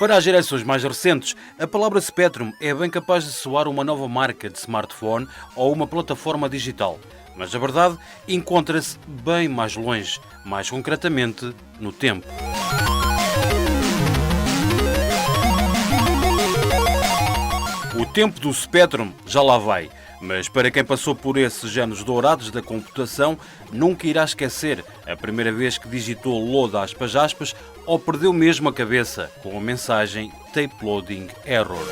Para as gerações mais recentes, a palavra Spectrum é bem capaz de soar uma nova marca de smartphone ou uma plataforma digital. Mas a verdade encontra-se bem mais longe, mais concretamente no tempo. O tempo do Spectrum já lá vai, mas para quem passou por esses anos dourados da computação, nunca irá esquecer a primeira vez que digitou load aspas aspas ou perdeu mesmo a cabeça com a mensagem Tape Loading Error.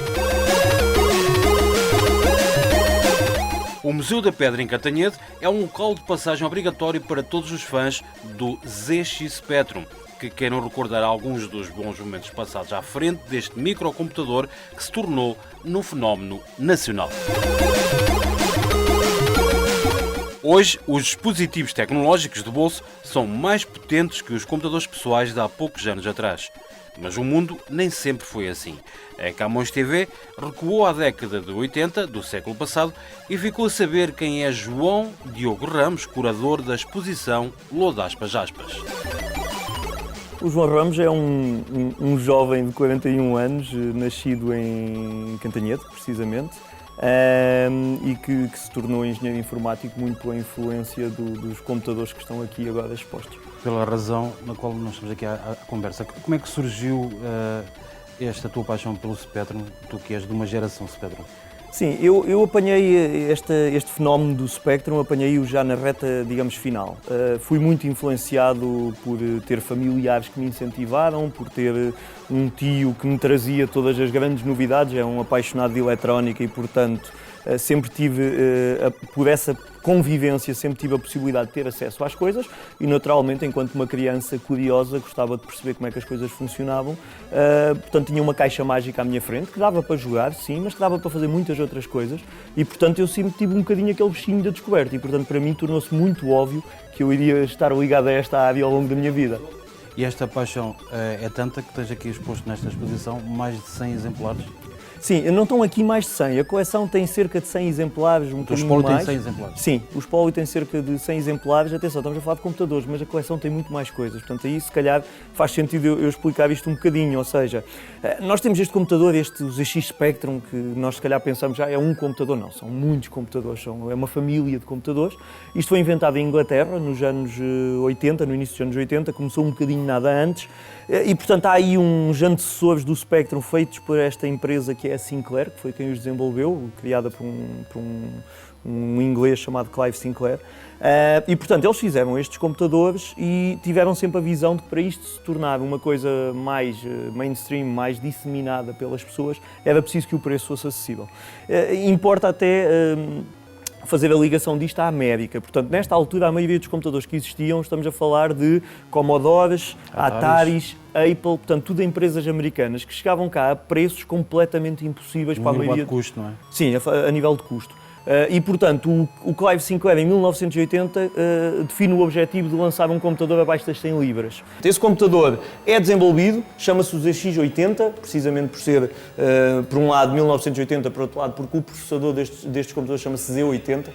O Museu da Pedra em Cantanhede é um local de passagem obrigatório para todos os fãs do ZX Spectrum, que queiram recordar alguns dos bons momentos passados à frente deste microcomputador que se tornou num fenómeno nacional. Hoje, os dispositivos tecnológicos de bolso são mais potentes que os computadores pessoais de há poucos anos atrás. Mas o mundo nem sempre foi assim. A Camões TV recuou à década de 80 do século passado e ficou a saber quem é João Diogo Ramos, curador da exposição Load aspas aspas. O João Ramos é um jovem de 41 anos, nascido em Cantanhede, precisamente, e que se tornou engenheiro informático muito pela influência dos computadores que estão aqui agora expostos. Pela razão na qual nós estamos aqui à conversa, como é que surgiu esta tua paixão pelo Spectrum, tu que és de uma geração Spectrum? Sim, eu apanhei este fenómeno do Spectrum, apanhei-o já na reta, digamos, final. Fui muito influenciado por ter familiares que me incentivaram, por ter um tio que me trazia todas as grandes novidades, é um apaixonado de eletrónica e, portanto, sempre tive, por essa convivência, sempre tive a possibilidade de ter acesso às coisas e, naturalmente, enquanto uma criança curiosa, gostava de perceber como é que as coisas funcionavam. Portanto, tinha uma caixa mágica à minha frente, que dava para jogar, sim, mas que dava para fazer muitas outras coisas e, portanto, eu sempre tive um bocadinho aquele bichinho da descoberta e, portanto, para mim tornou-se muito óbvio que eu iria estar ligado a esta área ao longo da minha vida. E esta paixão é tanta que tens aqui exposto nesta exposição mais de 100 exemplares? Sim, não estão aqui mais de 100. A coleção tem cerca de 100 exemplares, um bocadinho mais. O espólio tem 100 exemplares? Sim, o espólio tem cerca de 100 exemplares. Atenção, estamos a falar de computadores, mas a coleção tem muito mais coisas. Portanto, aí se calhar faz sentido eu explicar isto um bocadinho. Ou seja, nós temos este computador, o ZX Spectrum, que nós se calhar pensamos já é um computador. Não, são muitos computadores, é uma família de computadores. Isto foi inventado em Inglaterra nos anos 80, no início dos anos 80, começou um bocadinho nada antes. E, portanto, há aí uns antecessores do Spectrum feitos por esta empresa que é a Sinclair, que foi quem os desenvolveu, criada por um inglês chamado Clive Sinclair. E, portanto, eles fizeram estes computadores e tiveram sempre a visão de que para isto se tornar uma coisa mais mainstream, mais disseminada pelas pessoas, era preciso que o preço fosse acessível. Importa até fazer a ligação disto à América. Portanto, nesta altura, a maioria dos computadores que existiam, estamos a falar de Commodores, Ataris, Apple, portanto, tudo empresas americanas que chegavam cá a preços completamente impossíveis para a maioria. A nível de custo, não é? Sim, a nível de custo. E, portanto, o Clive Sinclair, em 1980, define o objetivo de lançar um computador abaixo das 100 libras. Esse computador é desenvolvido, chama-se o ZX80, precisamente por ser, por um lado, 1980, por outro lado, porque o processador destes computadores chama-se Z80,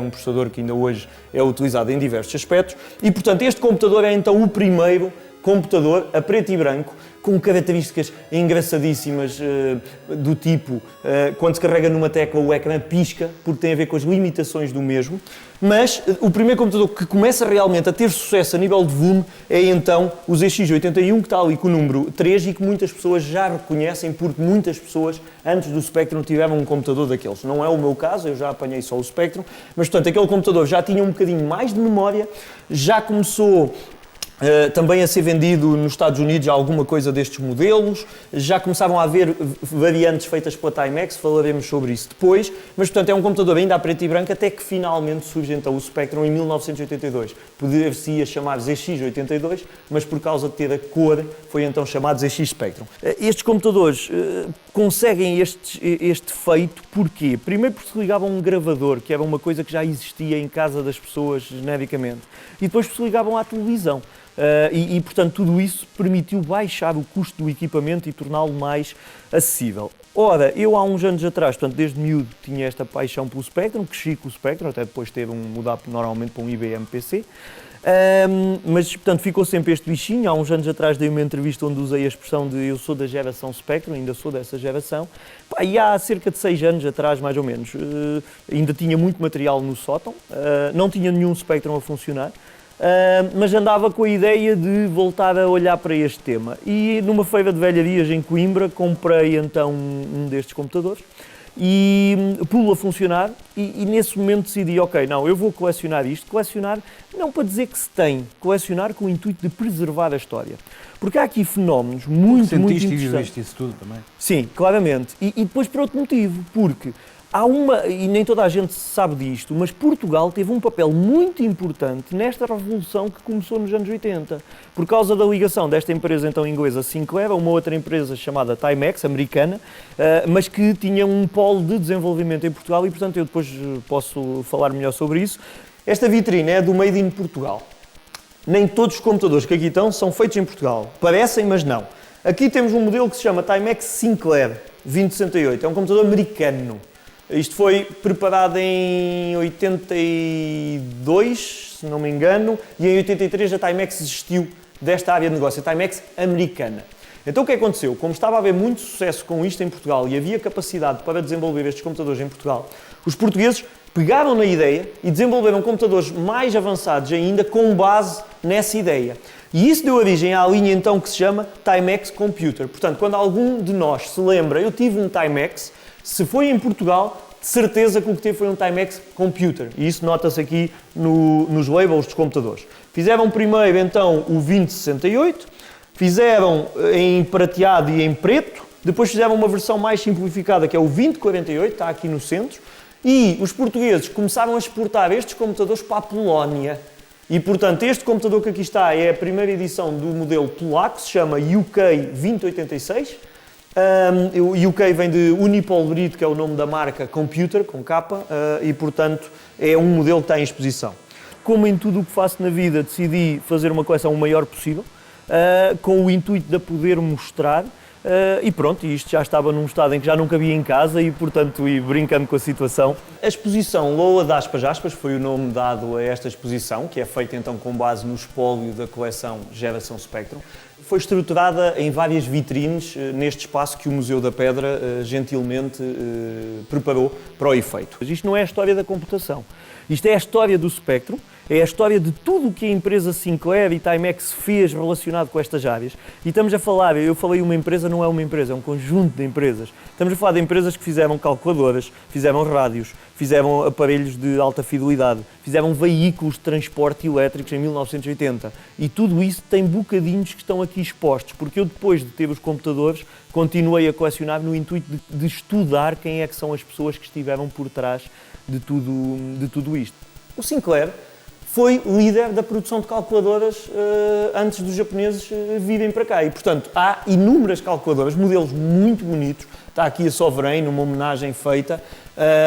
um processador que ainda hoje é utilizado em diversos aspectos. E, portanto, este computador é, então, o primeiro computador a preto e branco, com características engraçadíssimas do tipo, quando se carrega numa tecla o ecrã pisca, porque tem a ver com as limitações do mesmo, mas o primeiro computador que começa realmente a ter sucesso a nível de volume é então o ZX81, que está ali com o número 3 e que muitas pessoas já reconhecem, porque muitas pessoas antes do Spectrum tiveram um computador daqueles. Não é o meu caso, eu já apanhei só o Spectrum, mas portanto aquele computador já tinha um bocadinho mais de memória, já começou também a ser vendido nos Estados Unidos alguma coisa destes modelos, já começavam a haver variantes feitas pela Timex, falaremos sobre isso depois, mas portanto é um computador ainda a preto e branco até que finalmente surge então o Spectrum em 1982. Poder-se-ia chamar ZX82, mas por causa de ter a cor foi então chamado ZX Spectrum. Estes computadores conseguem este feito porquê? Primeiro porque se ligavam a um gravador, que era uma coisa que já existia em casa das pessoas genericamente, e depois porque se ligavam à televisão. Portanto, tudo isso permitiu baixar o custo do equipamento e torná-lo mais acessível. Ora, eu há uns anos atrás, portanto, desde miúdo, tinha esta paixão pelo Spectrum, cresci com o Spectrum, até depois teve mudar normalmente para um IBM PC. Mas, portanto, ficou sempre este bichinho. Há uns anos atrás dei uma entrevista onde usei a expressão de eu sou da geração Spectrum, ainda sou dessa geração. E há cerca de 6 anos atrás, mais ou menos, ainda tinha muito material no sótão, não tinha nenhum Spectrum a funcionar, mas andava com a ideia de voltar a olhar para este tema. E numa feira de velharias em Coimbra, comprei então um destes computadores e pô-lo a funcionar e nesse momento decidi, ok, não, eu vou colecionar isto, colecionar não para dizer que se tem, colecionar com o intuito de preservar a história. Porque há aqui fenómenos muito interessantes. Sentiste e viveste isso tudo também? Sim, claramente. E depois por outro motivo, porque há uma, e nem toda a gente sabe disto, mas Portugal teve um papel muito importante nesta revolução que começou nos anos 80. Por causa da ligação desta empresa então inglesa Sinclair a uma outra empresa chamada Timex, americana, mas que tinha um polo de desenvolvimento em Portugal e, portanto, eu depois posso falar melhor sobre isso. Esta vitrine é do Made in Portugal. Nem todos os computadores que aqui estão são feitos em Portugal. Parecem, mas não. Aqui temos um modelo que se chama Timex Sinclair 2068. É um computador americano. Isto foi preparado em 82, se não me engano, e em 83 a Timex desistiu desta área de negócio, a Timex americana. Então o que aconteceu? Como estava a haver muito sucesso com isto em Portugal e havia capacidade para desenvolver estes computadores em Portugal, os portugueses pegaram na ideia e desenvolveram computadores mais avançados ainda com base nessa ideia. E isso deu origem à linha então que se chama Timex Computer. Portanto, quando algum de nós se lembra, eu tive um Timex, se foi em Portugal, de certeza que o que teve foi um Timex Computer. E isso nota-se aqui nos labels dos computadores. Fizeram primeiro, então, o 2068, fizeram em prateado e em preto, depois fizeram uma versão mais simplificada, que é o 2048, está aqui no centro, e os portugueses começaram a exportar estes computadores para a Polónia. E, portanto, este computador que aqui está é a primeira edição do modelo polaco, se chama UK 2086, o UK vem de Unipol Brito, que é o nome da marca Computer, com capa, e portanto é um modelo que está em exposição. Como em tudo o que faço na vida, decidi fazer uma coleção o maior possível, com o intuito de a poder mostrar, e pronto, isto já estava num estado em que já não cabia em casa e portanto, e brincando com a situação. A exposição Loa de Aspas foi o nome dado a esta exposição, que é feita então com base no espólio da coleção Geração Spectrum. Foi estruturada em várias vitrines neste espaço que o Museu da Pedra gentilmente preparou para o efeito. Isto não é a história da computação, isto é a história do Spectrum, é a história de tudo o que a empresa Sinclair e Timex fez relacionado com estas áreas. E estamos a falar, eu falei uma empresa, não é uma empresa, é um conjunto de empresas. Estamos a falar de empresas que fizeram calculadoras, fizeram rádios, fizeram aparelhos de alta fidelidade, fizeram veículos de transporte elétricos em 1980. E tudo isso tem bocadinhos que estão aqui expostos, porque eu depois de ter os computadores continuei a colecionar no intuito de estudar quem é que são as pessoas que estiveram por trás de tudo isto. O Sinclair foi líder da produção de calculadoras antes dos japoneses virem para cá. E, portanto, há inúmeras calculadoras, modelos muito bonitos. Está aqui a Sovereign, uma homenagem feita,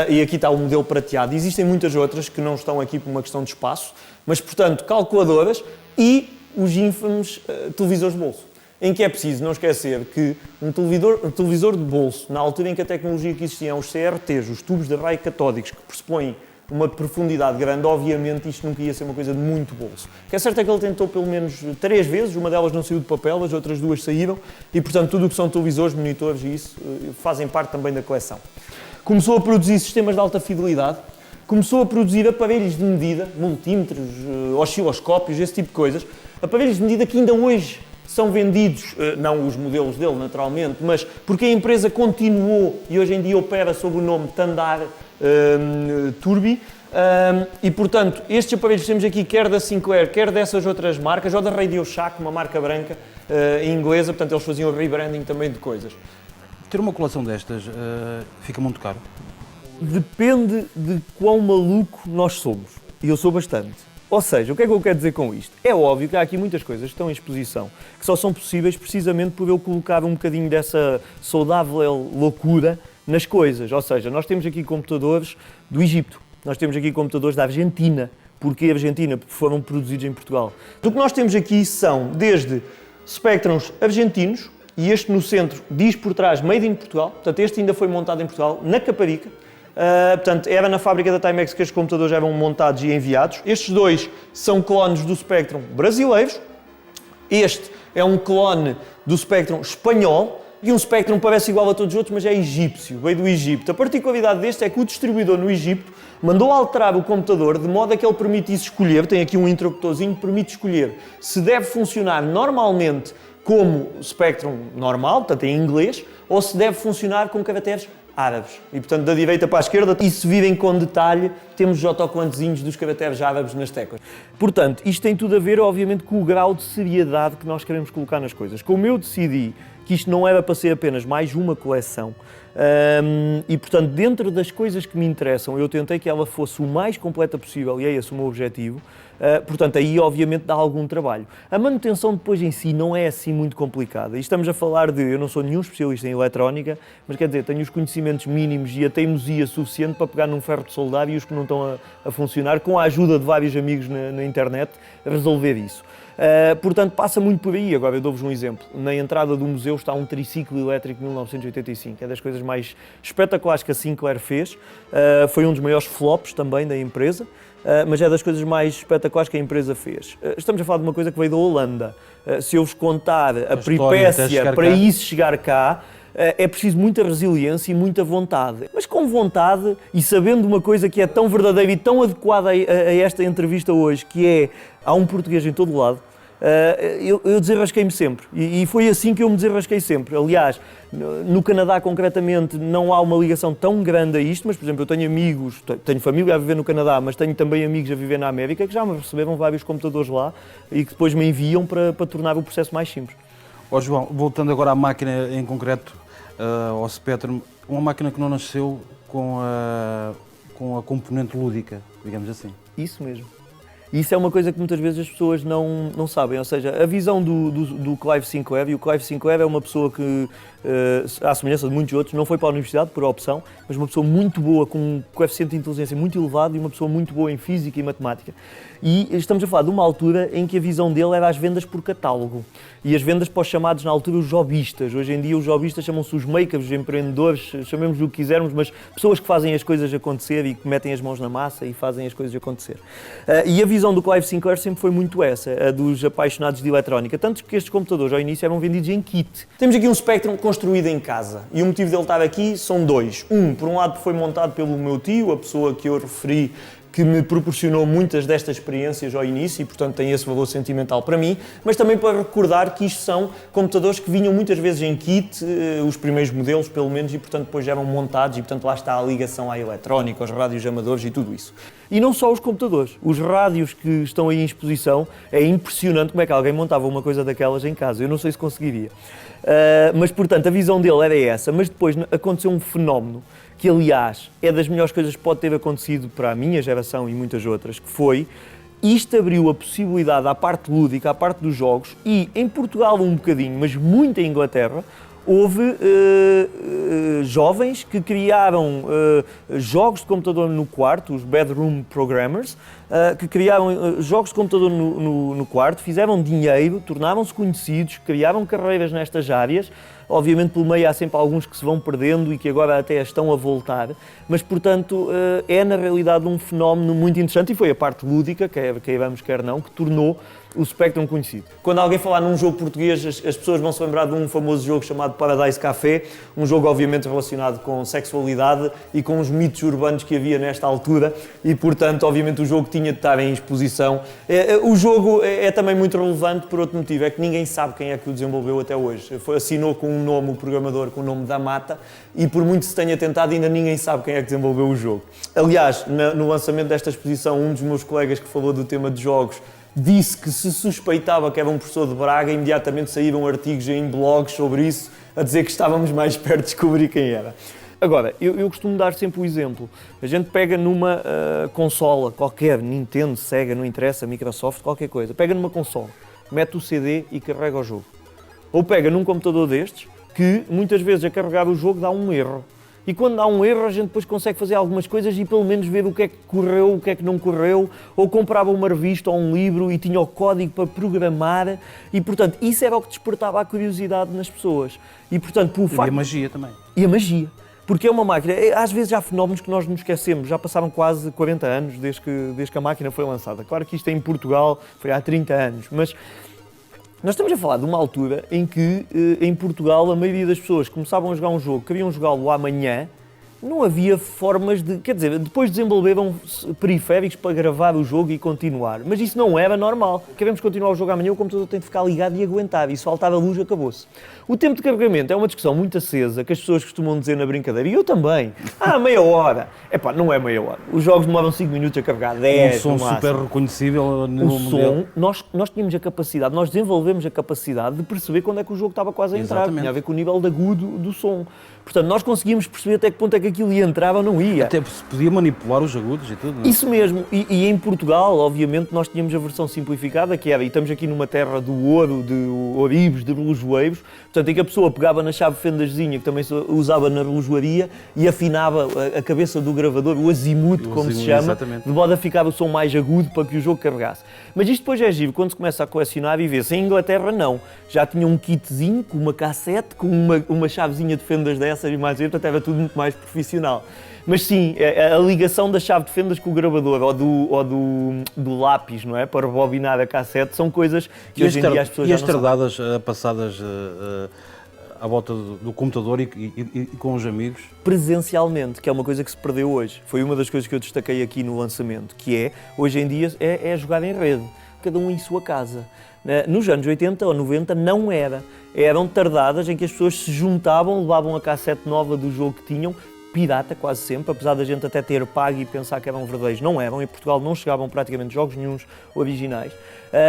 e aqui está o modelo prateado. Existem muitas outras que não estão aqui por uma questão de espaço, mas, portanto, calculadoras e os ínfames televisores de bolso, em que é preciso não esquecer que um televisor de bolso, na altura em que a tecnologia que existia, os CRTs, os tubos de raio catódicos, que pressupõem uma profundidade grande, obviamente isto nunca ia ser uma coisa de muito bolso. O que é certo é que ele tentou pelo menos 3 vezes, uma delas não saiu de papel, as outras 2 saíram, e portanto tudo o que são televisores, monitores e isso fazem parte também da coleção. Começou a produzir sistemas de alta fidelidade, começou a produzir aparelhos de medida, multímetros, osciloscópios, esse tipo de coisas, aparelhos de medida que ainda hoje são vendidos, não os modelos dele naturalmente, mas porque a empresa continuou e hoje em dia opera sob o nome Tandar Turbi, e portanto estes aparelhos que temos aqui, quer da Sinclair, quer dessas outras marcas, ou da Radio Shack, uma marca branca inglesa, portanto eles faziam rebranding também de coisas. Ter uma coleção destas fica muito caro? Depende de quão maluco nós somos, e eu sou bastante. Ou seja, o que é que eu quero dizer com isto? É óbvio que há aqui muitas coisas que estão em exposição que só são possíveis precisamente por eu colocar um bocadinho dessa saudável loucura nas coisas. Ou seja, nós temos aqui computadores do Egito, nós temos aqui computadores da Argentina. Porquê Argentina? Porque foram produzidos em Portugal. O que nós temos aqui são desde Spectrums argentinos, e este no centro diz por trás Made in Portugal, portanto este ainda foi montado em Portugal, na Caparica, Portanto, era na fábrica da Timex que os computadores eram montados e enviados. Estes dois são clones do Spectrum brasileiros. Este é um clone do Spectrum espanhol. E um Spectrum parece igual a todos os outros, mas é egípcio, veio do Egito. A particularidade deste é que o distribuidor no Egito mandou alterar o computador de modo a que ele permitisse escolher, tem aqui um interruptorzinho que permite escolher se deve funcionar normalmente como o Spectrum normal, portanto em inglês, ou se deve funcionar com caracteres árabes. E portanto da direita para a esquerda, e se virem com detalhe, temos os autocolantezinhos dos caracteres árabes nas teclas. Portanto, isto tem tudo a ver, obviamente, com o grau de seriedade que nós queremos colocar nas coisas. Como eu decidi que isto não era para ser apenas mais uma coleção, e portanto dentro das coisas que me interessam eu tentei que ela fosse o mais completa possível e é esse o meu objetivo, portanto aí obviamente dá algum trabalho. A manutenção depois em si não é assim muito complicada e estamos a falar de, eu não sou nenhum especialista em eletrónica, mas quer dizer, tenho os conhecimentos mínimos e a teimosia suficiente para pegar num ferro de soldar e os que não estão a funcionar, com a ajuda de vários amigos na internet, resolver isso. Portanto, passa muito por aí. Agora, eu dou-vos um exemplo. Na entrada do museu está um triciclo elétrico de 1985. É das coisas mais espetaculares que a Sinclair fez. Foi um dos maiores flops também da empresa, mas é das coisas mais espetaculares que a empresa fez. Estamos a falar de uma coisa que veio da Holanda. Se eu vos contar a peripécia para isso chegar cá, é preciso muita resiliência e muita vontade. Mas com vontade e sabendo uma coisa que é tão verdadeira e tão adequada a esta entrevista hoje, que é, há um português em todo lado, eu desenrasquei-me sempre. E foi assim que eu me desenrasquei sempre. Aliás, no Canadá concretamente não há uma ligação tão grande a isto, mas por exemplo eu tenho amigos, tenho família a viver no Canadá, mas tenho também amigos a viver na América que já me receberam vários computadores lá e que depois me enviam para tornar o processo mais simples. Ó João, voltando agora à máquina em concreto, ao Spectrum, uma máquina que não nasceu com a componente lúdica, digamos assim. Isso mesmo. Isso é uma coisa que muitas vezes as pessoas não sabem, ou seja, a visão do Clive Sinclair, e o Clive Sinclair é uma pessoa que, à semelhança de muitos outros, não foi para a universidade por opção, mas uma pessoa muito boa, com um coeficiente de inteligência muito elevado e uma pessoa muito boa em física e matemática. E estamos a falar de uma altura em que a visão dele era as vendas por catálogo e as vendas para os chamados na altura os jobistas. Hoje em dia os jobistas chamam-se os makers, os empreendedores, chamemos o que quisermos, mas pessoas que fazem as coisas acontecer e que metem as mãos na massa e fazem as coisas acontecer. E a visão do Clive Sinclair sempre foi muito essa, a dos apaixonados de eletrónica, tanto que estes computadores ao início eram vendidos em kit. Temos aqui um Spectrum construído em casa e o motivo dele estar aqui são dois. Por um lado foi montado pelo meu tio, a pessoa que eu referi, que me proporcionou muitas destas experiências ao início e, portanto, tem esse valor sentimental para mim, mas também para recordar que isto são computadores que vinham muitas vezes em kit, os primeiros modelos pelo menos, e, portanto, depois já eram montados e, portanto, lá está a ligação à eletrónica, aos rádios amadores e tudo isso. E não só os computadores, os rádios que estão aí em exposição, é impressionante como é que alguém montava uma coisa daquelas em casa, eu não sei se conseguiria. Mas, portanto, a visão dele era essa, mas depois aconteceu um fenómeno que, aliás, é das melhores coisas que pode ter acontecido para a minha geração e muitas outras, que foi, isto abriu a possibilidade à parte lúdica, à parte dos jogos, e em Portugal um bocadinho, mas muito em Inglaterra, houve jovens que criaram jogos de computador no quarto, os bedroom programmers, que criaram jogos de computador no quarto, fizeram dinheiro, tornaram-se conhecidos, criaram carreiras nestas áreas. Obviamente pelo meio há sempre alguns que se vão perdendo e que agora até estão a voltar, mas portanto é na realidade um fenómeno muito interessante e foi a parte lúdica, quer queiramos quer não, que tornou o Spectrum conhecido. Quando alguém falar num jogo português, as pessoas vão se lembrar de um famoso jogo chamado Paradise Café, um jogo obviamente relacionado com sexualidade e com os mitos urbanos que havia nesta altura e, portanto, obviamente o jogo tinha de estar em exposição. O jogo é também muito relevante por outro motivo, é que ninguém sabe quem é que o desenvolveu até hoje. Assinou com um nome, o programador, com o nome da Mata, e por muito se tenha tentado, ainda ninguém sabe quem é que desenvolveu o jogo. Aliás, no lançamento desta exposição, um dos meus colegas que falou do tema de jogos disse que se suspeitava que era um professor de Braga, imediatamente saíram artigos em blogs sobre isso, a dizer que estávamos mais perto de descobrir quem era. Agora, eu costumo dar sempre o exemplo. A gente pega numa consola qualquer, Nintendo, Sega, não interessa, Microsoft, qualquer coisa. Pega numa consola, mete o CD e carrega o jogo. Ou pega num computador destes, que muitas vezes a carregar o jogo dá um erro. E quando há um erro, a gente depois consegue fazer algumas coisas e pelo menos ver o que é que correu, o que é que não correu, ou comprava uma revista ou um livro e tinha o código para programar e, portanto, isso era o que despertava a curiosidade nas pessoas. E, portanto, E a magia também. E a magia. Porque é uma máquina, às vezes há fenómenos que nós nos esquecemos, já passaram quase 40 anos desde que a máquina foi lançada. Claro que isto em Portugal foi há 30 anos, mas nós estamos a falar de uma altura em que em Portugal a maioria das pessoas começavam a jogar um jogo, queriam jogá-lo amanhã, não havia formas de... Quer dizer, depois desenvolveram periféricos para gravar o jogo e continuar. Mas isso não era normal. Queremos continuar o jogo amanhã, o computador tem de ficar ligado e aguentar. E se faltar a luz, acabou-se. O tempo de carregamento é uma discussão muito acesa, que as pessoas costumam dizer na brincadeira. E eu também. Meia hora. Epá, não é meia hora. Os jogos demoram 5 minutos a carregar, 10 Um som super reconhecível a nível mundial. Nós tínhamos a capacidade, nós desenvolvemos a capacidade de perceber quando é que o jogo estava quase a entrar. Exatamente. Tinha a ver com o nível de agudo do som. Portanto, nós conseguíamos perceber até que ponto é que aquilo ia entrar ou não ia. Até se podia manipular os agudos e tudo, não é? Isso mesmo. E em Portugal, obviamente, nós tínhamos a versão simplificada, que era, e estamos aqui numa terra do ouro, de oribes, de relojoeiros, portanto, em que a pessoa pegava na chave fendazinha, que também se usava na relojoaria, e afinava a cabeça do gravador, o azimuth, como se chama, exatamente. de modo a ficar o som mais agudo para que o jogo carregasse. Mas isto depois é giro, quando se começa a colecionar e vê-se. Em Inglaterra, não. Já tinha um kitzinho, com uma cassete, com uma chavezinha de fendas dessas e mais, portanto, era tudo muito mais profissional. Mas sim, a ligação da chave de fendas com o gravador ou do lápis, não é? Para rebobinar a cassete, são coisas que hoje em dia as pessoas já não sabem. E as tardadas passadas à volta do computador e com os amigos? Presencialmente, que é uma coisa que se perdeu hoje. Foi uma das coisas que eu destaquei aqui no lançamento, que é, hoje em dia, é jogar em rede, cada um em sua casa. Nos anos 80 ou 90 não era. Eram tardadas em que as pessoas se juntavam, levavam a cassete nova do jogo que tinham, pirata quase sempre, apesar da gente até ter pago e pensar que eram verdadeiros, não eram. Em Portugal não chegavam praticamente jogos nenhuns originais.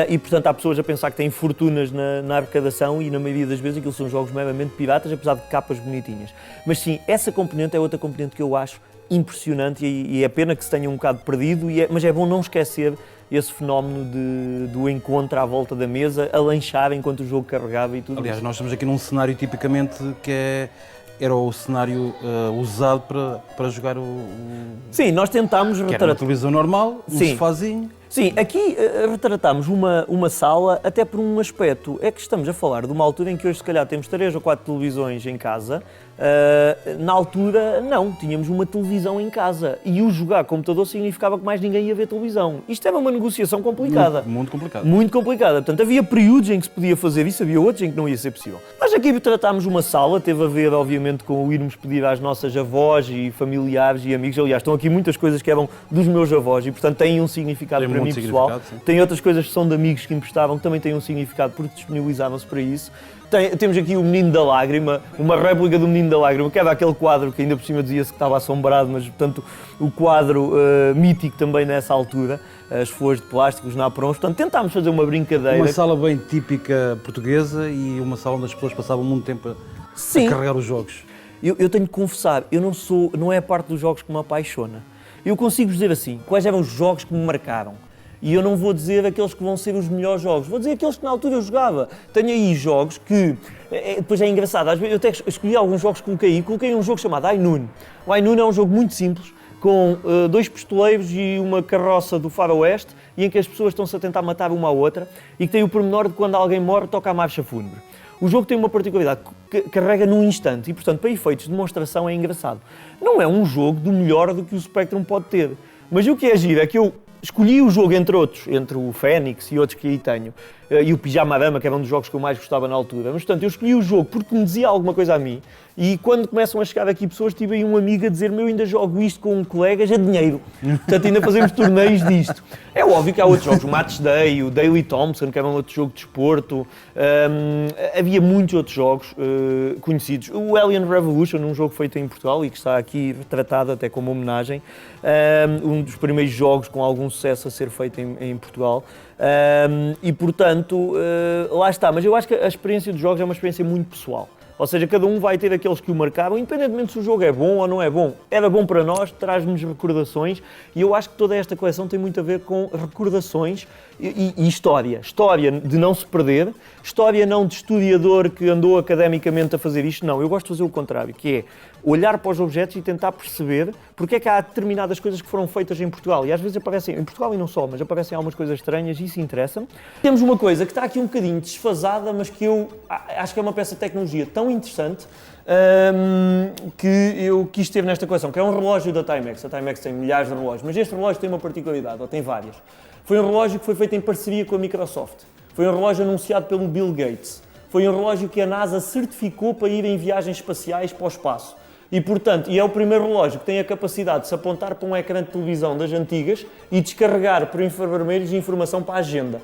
E, portanto, há pessoas a pensar que têm fortunas na arrecadação e, na maioria das vezes, aquilo são jogos meramente piratas, apesar de capas bonitinhas. Mas sim, essa componente é outra componente que eu acho impressionante e é pena que se tenha um bocado perdido, mas é bom não esquecer esse fenómeno do encontro à volta da mesa, a lanchar enquanto o jogo carregava e tudo. Aliás, isso. nós estamos aqui num cenário tipicamente que era o cenário usado para jogar Sim, nós tentámos que era uma retratar. televisão normal, um Sim. sofazinho. Sim, aqui retratámos uma sala até por um aspecto. É que estamos a falar de uma altura em que hoje se calhar temos 3 ou 4 televisões em casa. Na altura, não, tínhamos uma televisão em casa. E o jogar computador significava que mais ninguém ia ver televisão. Isto era uma negociação complicada. Muito complicado. Muito complicada. Portanto, havia períodos em que se podia fazer isso, havia outros em que não ia ser possível. Mas aqui tratámos uma sala, teve a ver, obviamente, com o irmos pedir às nossas avós e familiares e amigos. Aliás, estão aqui muitas coisas que eram dos meus avós e, portanto, têm um significado Tem para mim muito pessoal. significado, sim. Tem outras coisas que são de amigos que emprestavam, que também têm um significado porque disponibilizavam-se para isso. Temos aqui o Menino da Lágrima, uma réplica do Menino da Lágrima, que era aquele quadro que ainda por cima dizia-se que estava assombrado, mas, portanto, o quadro mítico também nessa altura, as flores de plástico, os naprons. Portanto, tentámos fazer uma brincadeira. Uma sala bem típica portuguesa e uma sala onde as pessoas passavam muito tempo Sim. a carregar os jogos. Eu tenho que confessar, não é a parte dos jogos que me apaixona. Eu consigo dizer assim, quais eram os jogos que me marcaram. E eu não vou dizer aqueles que vão ser os melhores jogos, vou dizer aqueles que na altura eu jogava. Tenho aí jogos que, depois é engraçado, às vezes eu até escolhi alguns jogos que coloquei um jogo chamado Ainun. O Ainun é um jogo muito simples, com 2 pistoleiros e uma carroça do faroeste, e em que as pessoas estão-se a tentar matar uma à outra, e que tem o pormenor de quando alguém morre, toca a marcha fúnebre. O jogo tem uma particularidade, que carrega num instante, e portanto, para efeitos de demonstração é engraçado. Não é um jogo do melhor do que o Spectrum pode ter, mas o que é giro é que eu escolhi o jogo, entre outros, entre o Fênix e outros que aí tenho, e o Pijama Dama, que era um dos jogos que eu mais gostava na altura. Mas, portanto, eu escolhi o jogo porque me dizia alguma coisa a mim, e quando começam a chegar aqui pessoas, tive aí um amigo a dizer-me: eu ainda jogo isto com colegas a dinheiro. Portanto, ainda fazemos torneios disto. É óbvio que há outros jogos, o Match Day, o Daily Thompson, que era um outro jogo de desporto. Havia muitos outros jogos conhecidos. O Alien Revolution, um jogo feito em Portugal e que está aqui retratado até como homenagem. Um dos primeiros jogos com algum sucesso a ser feito em Portugal. E, portanto, lá está. Mas eu acho que a experiência dos jogos é uma experiência muito pessoal. Ou seja, cada um vai ter aqueles que o marcaram, independentemente se o jogo é bom ou não é bom. Era bom para nós, traz-nos recordações, e eu acho que toda esta coleção tem muito a ver com recordações e história. História de não se perder, história não de historiador que andou academicamente a fazer isto, não. Eu gosto de fazer o contrário, que é olhar para os objetos e tentar perceber porque é que há determinadas coisas que foram feitas em Portugal. E às vezes aparecem, em Portugal e não só, mas aparecem algumas coisas estranhas e isso interessa-me. Temos uma coisa que está aqui um bocadinho desfasada, mas que eu acho que é uma peça de tecnologia tão interessante que eu quis ter nesta coleção, que é um relógio da Timex. A Timex tem milhares de relógios, mas este relógio tem uma particularidade, ou tem várias. Foi um relógio que foi feito em parceria com a Microsoft. Foi um relógio anunciado pelo Bill Gates. Foi um relógio que a NASA certificou para ir em viagens espaciais para o espaço. E, portanto, é o primeiro relógio que tem a capacidade de se apontar para um ecrã de televisão das antigas e descarregar por infravermelhos informação para a agenda.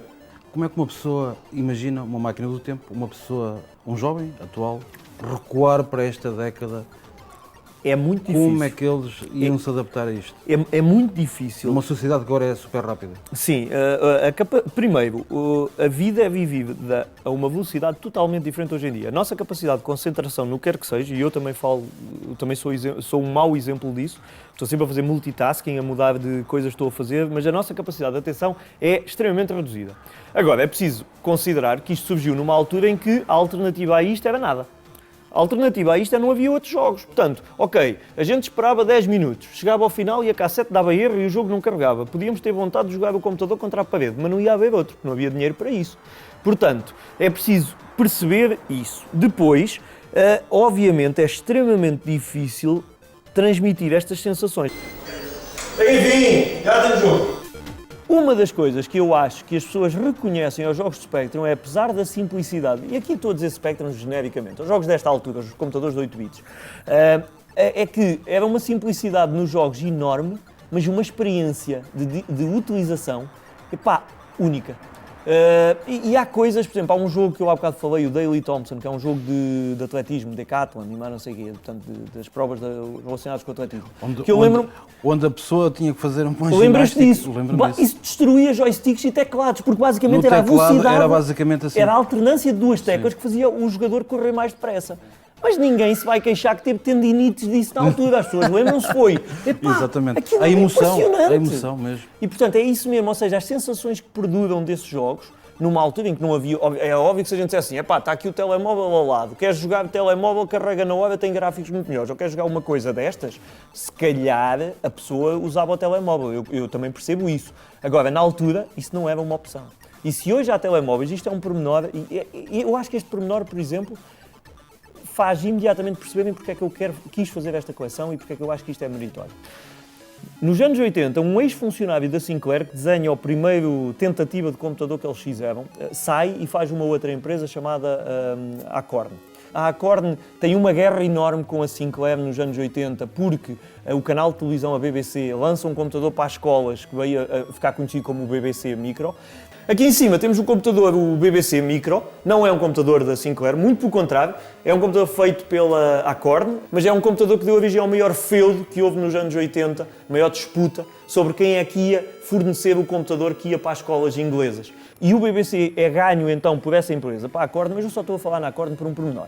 Como é que uma pessoa imagina uma máquina do tempo, uma pessoa, um jovem atual, recuar para esta década? É muito difícil. Como é que eles iam se adaptar a isto? É muito difícil. Uma sociedade que agora é super rápida. Sim, primeiro, a vida é vivida a uma velocidade totalmente diferente hoje em dia. A nossa capacidade de concentração no que quer que seja, e eu também sou um mau exemplo disso, estou sempre a fazer multitasking, a mudar de coisas que estou a fazer, mas a nossa capacidade de atenção é extremamente reduzida. Agora, é preciso considerar que isto surgiu numa altura em que a alternativa a isto era nada. A alternativa a isto é não havia outros jogos. Portanto, ok, a gente esperava 10 minutos, chegava ao final e a cassete dava erro e o jogo não carregava. Podíamos ter vontade de jogar o computador contra a parede, mas não ia haver outro, não havia dinheiro para isso. Portanto, é preciso perceber isso. Depois, obviamente, é extremamente difícil transmitir estas sensações. Bem-vindo! Já tem jogo! Uma das coisas que eu acho que as pessoas reconhecem aos jogos de Spectrum é, apesar da simplicidade, e aqui estou a dizer Spectrum genericamente, os jogos desta altura, os computadores de 8 bits, é que era uma simplicidade nos jogos enorme, mas uma experiência de utilização, única. E há coisas, por exemplo, há um jogo que eu há bocado falei, o Daley Thompson, que é um jogo de atletismo, decathlon e mais não sei o quê, portanto, das provas relacionadas com o atletismo. Onde a pessoa tinha que fazer um Lembras-te disso? Lembro-me disso. Isso destruía joysticks e teclados, porque basicamente No era a teclado velocidade, era basicamente assim. era a alternância de duas teclas que fazia o jogador correr mais depressa. Mas ninguém se vai queixar que teve tendinites disso na altura, as pessoas lembram-se foi. Exatamente. Aquilo A é emoção, impressionante. a emoção mesmo. E portanto é isso mesmo, ou seja, as sensações que perduram desses jogos, numa altura em que não havia, é óbvio que se a gente disser assim, está aqui o telemóvel ao lado, queres jogar o telemóvel, carrega na hora, tem gráficos muito melhores, ou queres jogar uma coisa destas, se calhar a pessoa usava o telemóvel, eu também percebo isso. Agora, na altura, isso não era uma opção. E se hoje há telemóveis, isto é um pormenor, e eu acho que este pormenor, por exemplo, faz imediatamente perceberem porque é que eu quis fazer esta coleção e porque é que eu acho que isto é meritório. Nos anos 80, um ex-funcionário da Sinclair, que desenha a primeira tentativa de computador que eles fizeram, sai e faz uma outra empresa chamada Acorn. A Acorn tem uma guerra enorme com a Sinclair nos anos 80, porque o canal de televisão, a BBC, lança um computador para as escolas, que veio a ficar conhecido como o BBC Micro. Aqui em cima temos o computador, o BBC Micro, não é um computador da Sinclair, muito pelo contrário, é um computador feito pela Acorn, mas é um computador que deu origem ao maior feudo que houve nos anos 80, maior disputa sobre quem é que ia fornecer o computador que ia para as escolas inglesas. E o BBC é ganho então por essa empresa, para a Acorn, mas eu só estou a falar na Acorn por um pormenor.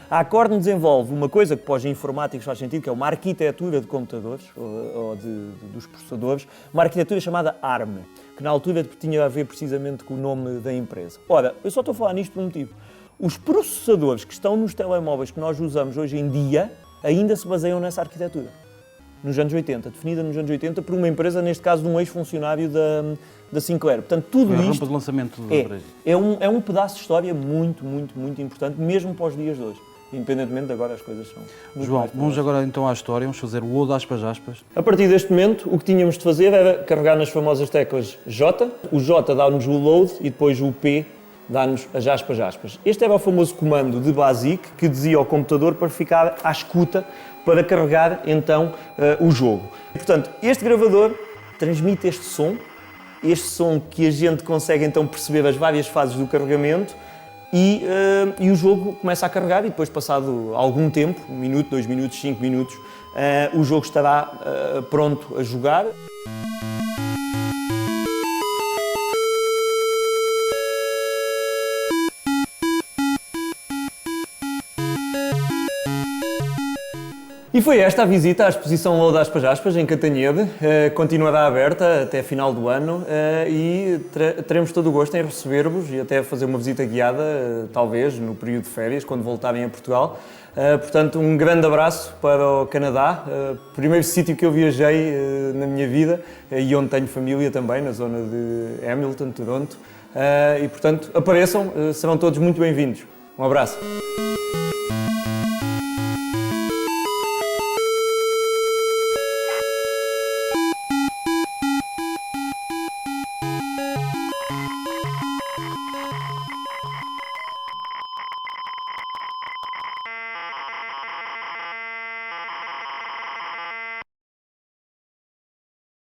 A Acorn desenvolve uma coisa que para os informáticos faz sentido, que é uma arquitetura de computadores, ou dos processadores, uma arquitetura chamada ARM, que na altura tinha a ver precisamente com o nome da empresa. Ora, eu só estou a falar nisto por um motivo. Os processadores que estão nos telemóveis que nós usamos hoje em dia ainda se baseiam nessa arquitetura. Nos anos 80, definida nos anos 80 por uma empresa, neste caso de um ex-funcionário da Sinclair. Portanto, tudo Foi a isto rampa de lançamento da empresa. é um pedaço de história muito, muito, muito importante, mesmo para os dias de hoje. Independentemente de agora as coisas são muito João, mais vamos agora então à história, vamos fazer o load aspas. A partir deste momento, o que tínhamos de fazer era carregar nas famosas teclas J, o J dá-nos o load e depois o P dá-nos as aspas. Este era o famoso comando de BASIC que dizia ao computador para ficar à escuta para carregar então o jogo. Portanto, este gravador transmite este som que a gente consegue então perceber as várias fases do carregamento e o jogo começa a carregar e depois, passado algum tempo, 1 minuto, 2 minutos, 5 minutos, o jogo estará pronto a jogar. E foi esta a visita à exposição Loda Aspas Aspas, em Cantanhede. Continuará aberta até final do ano e teremos todo o gosto em receber-vos e até fazer uma visita guiada, talvez, no período de férias, quando voltarem a Portugal. Portanto, um grande abraço para o Canadá, primeiro sítio que eu viajei na minha vida e onde tenho família também, na zona de Hamilton, Toronto. E, portanto, apareçam, serão todos muito bem-vindos. Um abraço.